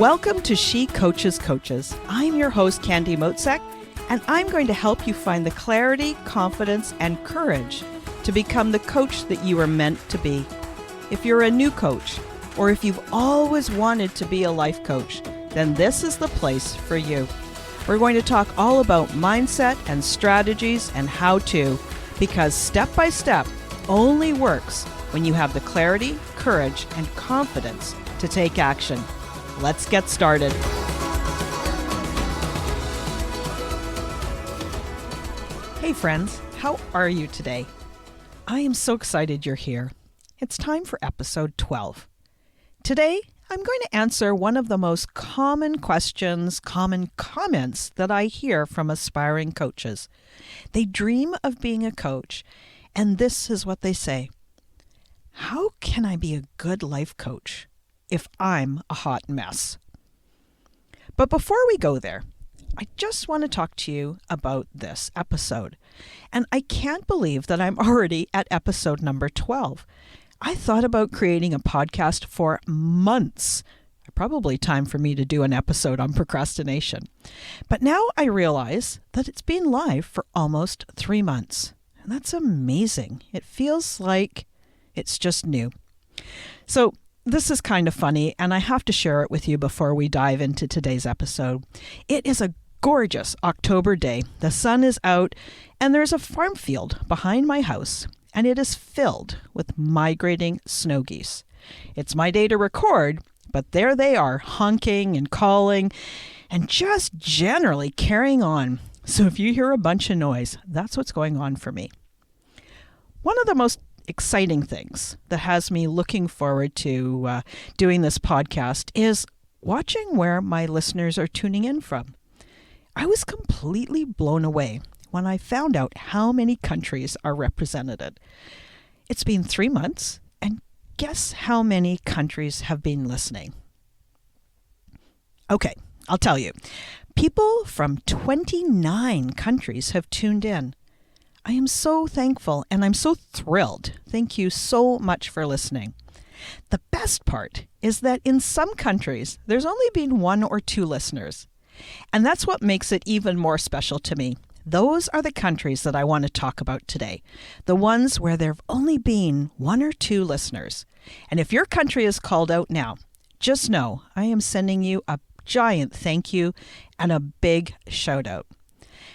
Welcome to She Coaches Coaches. I'm your host, Candy Motzek, and I'm going to help you find the clarity, confidence, and courage to become the coach that you are meant to be. If you're a new coach, or if you've always wanted to be a life coach, then this is the place for you. We're going to talk all about mindset and strategies and how to, because step by step only works when you have the clarity, courage, and confidence to take action. Let's get started. Hey friends, how are you today? I am so excited you're here. It's time for episode 12. Today, I'm going to answer one of the most common questions, common comments that I hear from aspiring coaches. They dream of being a coach, and this is what they say. How can I be a good life coach if I'm a hot mess? But before we go there, I just want to talk to you about this episode. And I can't believe that I'm already at episode number 12. I thought about creating a podcast for months. Probably time for me to do an episode on procrastination. But now I realize that it's been live for almost 3 months. And that's amazing. It feels like it's just new. So this is kind of funny, and I have to share it with you before we dive into today's episode. It is a gorgeous October day. The sun is out, and there's a farm field behind my house, and it is filled with migrating snow geese. It's my day to record, but there they are, honking and calling, and just generally carrying on. So if you hear a bunch of noise, that's what's going on for me. One of the most exciting things that has me looking forward to doing this podcast is watching where my listeners are tuning in from. I was completely blown away when I found out how many countries are represented. It's been 3 months, and guess how many countries have been listening? Okay, I'll tell you. People from 29 countries have tuned in. I am so thankful and I'm so thrilled. Thank you so much for listening. The best part is that in some countries, there's only been 1 or 2 listeners. And that's what makes it even more special to me. Those are the countries that I want to talk about today. The ones where there have only been 1 or 2 listeners. And if your country is called out now, just know I am sending you a giant thank you and a big shout out.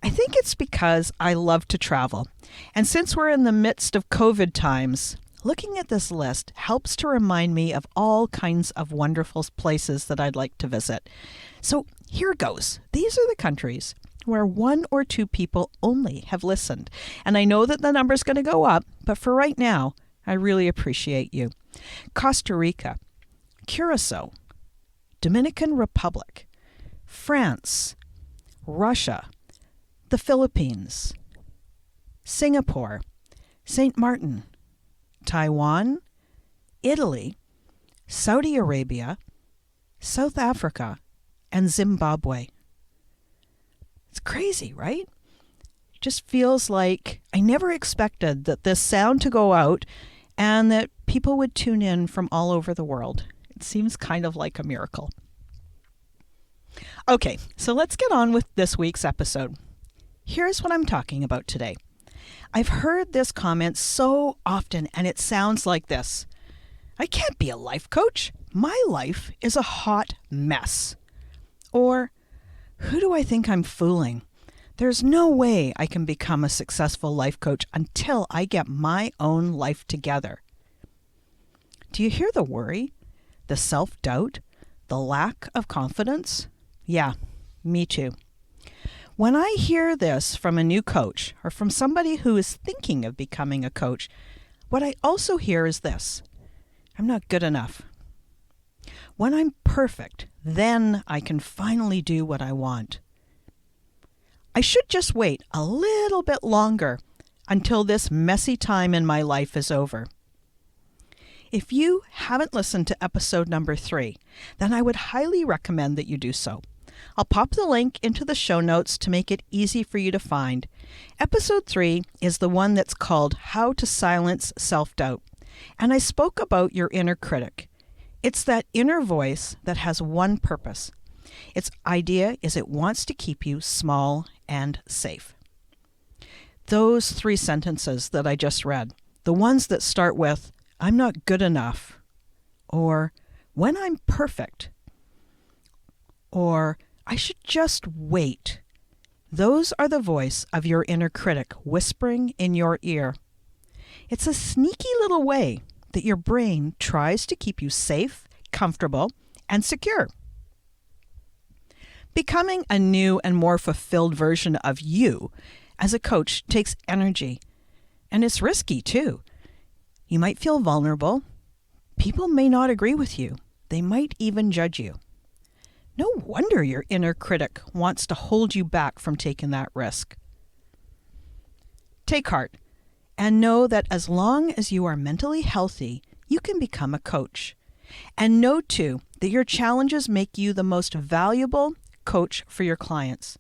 I think it's because I love to travel. And since we're in the midst of COVID times, looking at this list helps to remind me of all kinds of wonderful places that I'd like to visit. So here goes. These are the countries where 1 or 2 people only have listened. And I know that the number's going to go up, but for right now, I really appreciate you. Costa Rica, Curacao, Dominican Republic, France, Russia, the Philippines, Singapore, St. Martin, Taiwan, Italy, Saudi Arabia, South Africa, and Zimbabwe. It's crazy, right? It just feels like I never expected that this sound to go out and that people would tune in from all over the world. It seems kind of like a miracle. Okay, so let's get on with this week's episode. Here's what I'm talking about today. I've heard this comment so often, and it sounds like this. I can't be a life coach. My life is a hot mess. Or, who do I think I'm fooling? There's no way I can become a successful life coach until I get my own life together. Do you hear the worry, the self-doubt, the lack of confidence? Yeah, me too. When I hear this from a new coach or from somebody who is thinking of becoming a coach, what I also hear is this: I'm not good enough. When I'm perfect, then I can finally do what I want. I should just wait a little bit longer until this messy time in my life is over. If you haven't listened to episode number 3, then I would highly recommend that you do so. I'll pop the link into the show notes to make it easy for you to find. Episode 3 is the one that's called How to Silence Self-Doubt. And I spoke about your inner critic. It's that inner voice that has one purpose. Its idea is it wants to keep you small and safe. Those 3 sentences that I just read, the ones that start with, "I'm not good enough," or "when I'm perfect," or "I should just wait," those are the voice of your inner critic whispering in your ear. It's a sneaky little way that your brain tries to keep you safe, comfortable, and secure. Becoming a new and more fulfilled version of you as a coach takes energy, and it's risky too. You might feel vulnerable. People may not agree with you. They might even judge you. No wonder your inner critic wants to hold you back from taking that risk. Take heart and know that as long as you are mentally healthy, you can become a coach. And know too that your challenges make you the most valuable coach for your clients.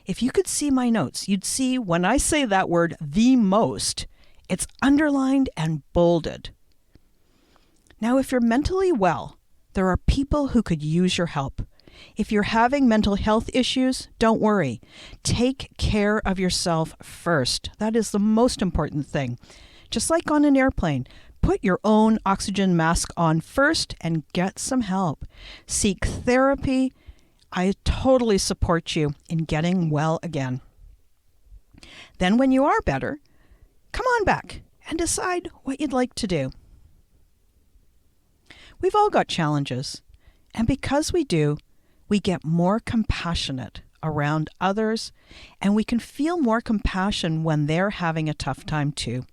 If you could see my notes, you'd see when I say that word, the most, it's underlined and bolded. Now, if you're mentally well, there are people who could use your help. If you're having mental health issues, don't worry. Take care of yourself first. That is the most important thing. Just like on an airplane, put your own oxygen mask on first and get some help. Seek therapy. I totally support you in getting well again. Then when you are better, come on back and decide what you'd like to do. We've all got challenges, and because we do, we get more compassionate around others, and we can feel more compassion when they're having a tough time too.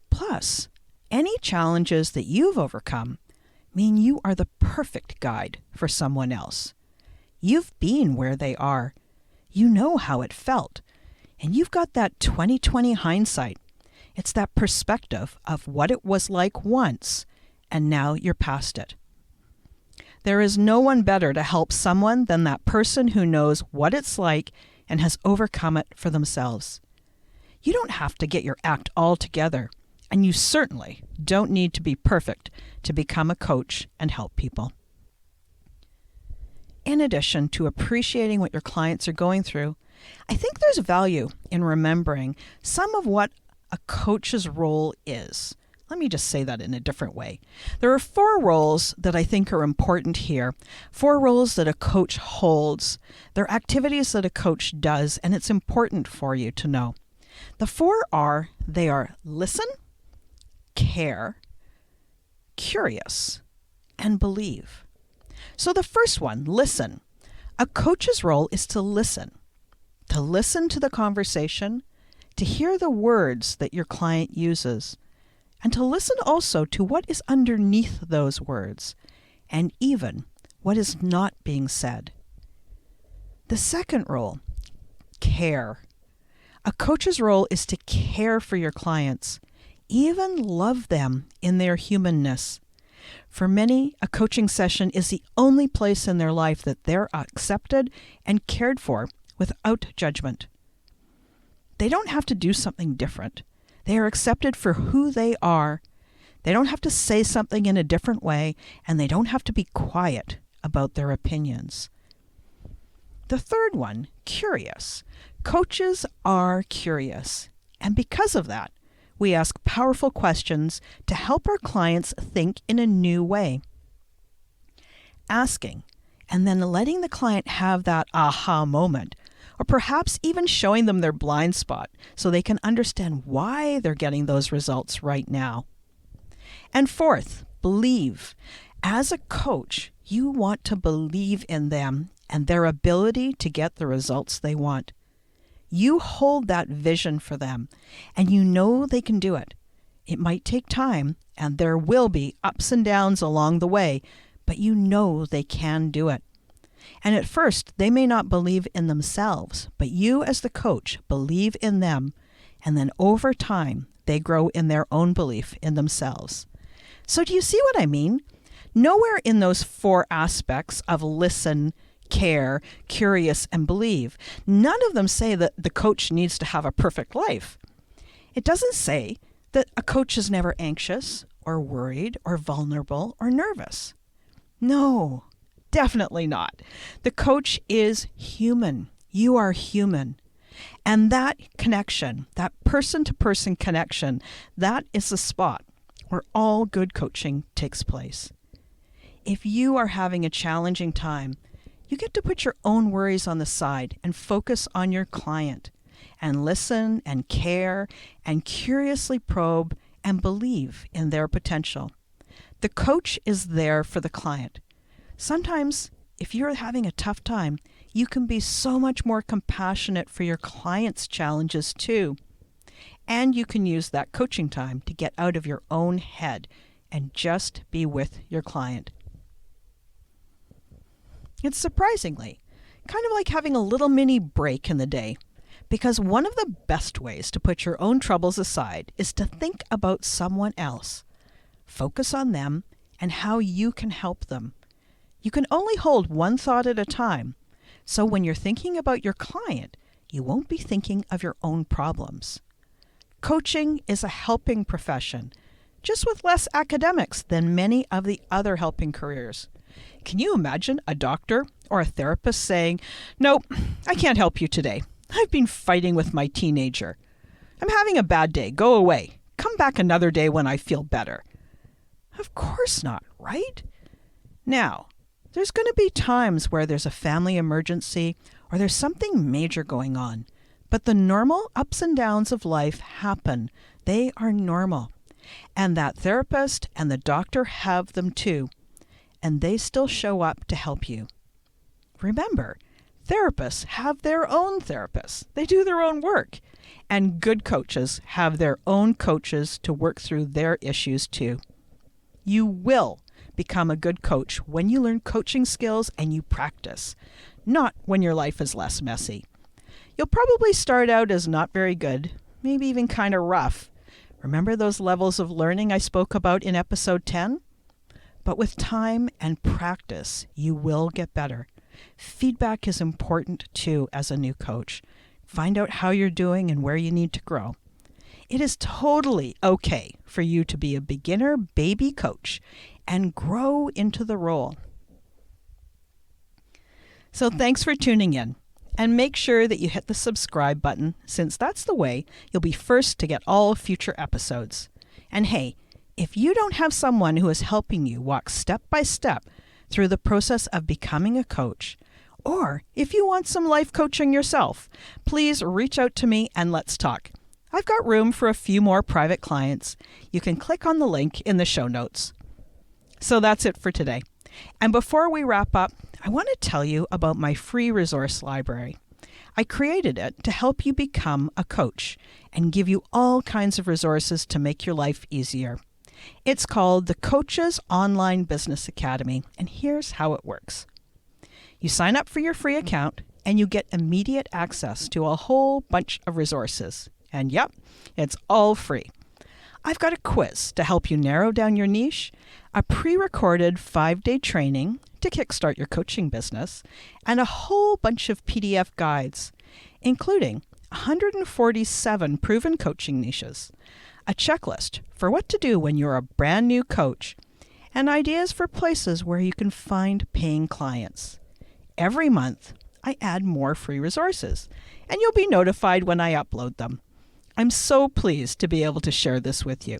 Plus, any challenges that you've overcome mean you are the perfect guide for someone else. You've been where they are. You know how it felt, and you've got that 20/20 hindsight. It's that perspective of what it was like once, and now you're past it. There is no one better to help someone than that person who knows what it's like and has overcome it for themselves. You don't have to get your act all together, and you certainly don't need to be perfect to become a coach and help people. In addition to appreciating what your clients are going through, I think there's value in remembering some of what a coach's role is. Let me just say that in a different way. There are 4 roles that I think are important here. 4 roles that a coach holds. They're activities that a coach does, and it's important for you to know. The 4 are, they are listen, care, curious, and believe. So the first one, listen. A coach's role is to listen to the conversation, to hear the words that your client uses, and to listen also to what is underneath those words, and even what is not being said. The second role, care. A coach's role is to care for your clients, even love them in their humanness. For many, a coaching session is the only place in their life that they're accepted and cared for without judgment. They don't have to do something different. They are accepted for who they are. They don't have to say something in a different way, and they don't have to be quiet about their opinions. The third one, curious. Coaches are curious, and because of that, we ask powerful questions to help our clients think in a new way. Asking and then letting the client have that aha moment, or perhaps even showing them their blind spot so they can understand why they're getting those results right now. And fourth, believe. As a coach, you want to believe in them and their ability to get the results they want. You hold that vision for them, and you know they can do it. It might take time, and there will be ups and downs along the way, but you know they can do it. And at first, they may not believe in themselves, but you as the coach believe in them, and then over time, they grow in their own belief in themselves. So do you see what I mean? Nowhere in those 4 aspects of listen, care, curious, and believe, none of them say that the coach needs to have a perfect life. It doesn't say that a coach is never anxious or worried or vulnerable or nervous. No, definitely not. The coach is human. You are human. And that connection, that person-to-person connection, that is the spot where all good coaching takes place. If you are having a challenging time, you get to put your own worries on the side and focus on your client and listen and care and curiously probe and believe in their potential. The coach is there for the client. Sometimes, if you're having a tough time, you can be so much more compassionate for your client's challenges too. And you can use that coaching time to get out of your own head and just be with your client. It's surprisingly kind of like having a little mini break in the day, because one of the best ways to put your own troubles aside is to think about someone else. Focus on them and how you can help them. You can only hold one thought at a time, so when you're thinking about your client, you won't be thinking of your own problems. Coaching is a helping profession, just with less academics than many of the other helping careers. Can you imagine a doctor or a therapist saying, "Nope, I can't help you today. I've been fighting with my teenager. I'm having a bad day. Go away. Come back another day when I feel better." Of course not, right? Now, there's going to be times where there's a family emergency or there's something major going on. But the normal ups and downs of life happen. They are normal. And that therapist and the doctor have them too. And they still show up to help you. Remember, therapists have their own therapists. They do their own work. And good coaches have their own coaches to work through their issues too. You will become a good coach when you learn coaching skills and you practice, not when your life is less messy. You'll probably start out as not very good, maybe even kind of rough. Remember those levels of learning I spoke about in episode 10? But with time and practice, you will get better. Feedback is important too as a new coach. Find out how you're doing and where you need to grow. It is totally okay for you to be a beginner baby coach and grow into the role. So thanks for tuning in. And make sure that you hit the subscribe button, since that's the way you'll be first to get all future episodes. And hey, if you don't have someone who is helping you walk step by step through the process of becoming a coach, or if you want some life coaching yourself, please reach out to me and let's talk. I've got room for a few more private clients. You can click on the link in the show notes. So that's it for today. And before we wrap up, I want to tell you about my free resource library. I created it to help you become a coach and give you all kinds of resources to make your life easier. It's called the Coach's Online Business Academy, and here's how it works. You sign up for your free account, and you get immediate access to a whole bunch of resources. And yep, it's all free. I've got a quiz to help you narrow down your niche, a pre-recorded 5-day training to kickstart your coaching business, and a whole bunch of PDF guides, including 147 proven coaching niches, a checklist for what to do when you're a brand new coach, and ideas for places where you can find paying clients. Every month, I add more free resources, and you'll be notified when I upload them. I'm so pleased to be able to share this with you.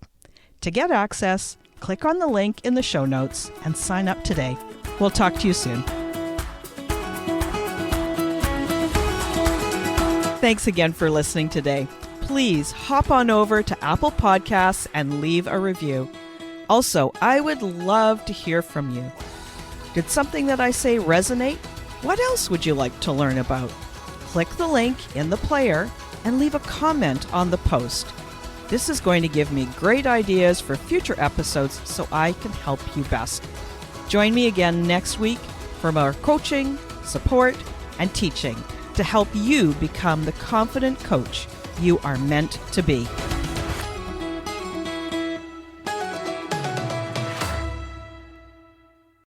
To get access, click on the link in the show notes and sign up today. We'll talk to you soon. Thanks again for listening today. Please hop on over to Apple Podcasts and leave a review. Also, I would love to hear from you. Did something that I say resonate? What else would you like to learn about? Click the link in the player and leave a comment on the post. This is going to give me great ideas for future episodes so I can help you best. Join me again next week for more coaching, support, and teaching to help you become the confident coach you are meant to be.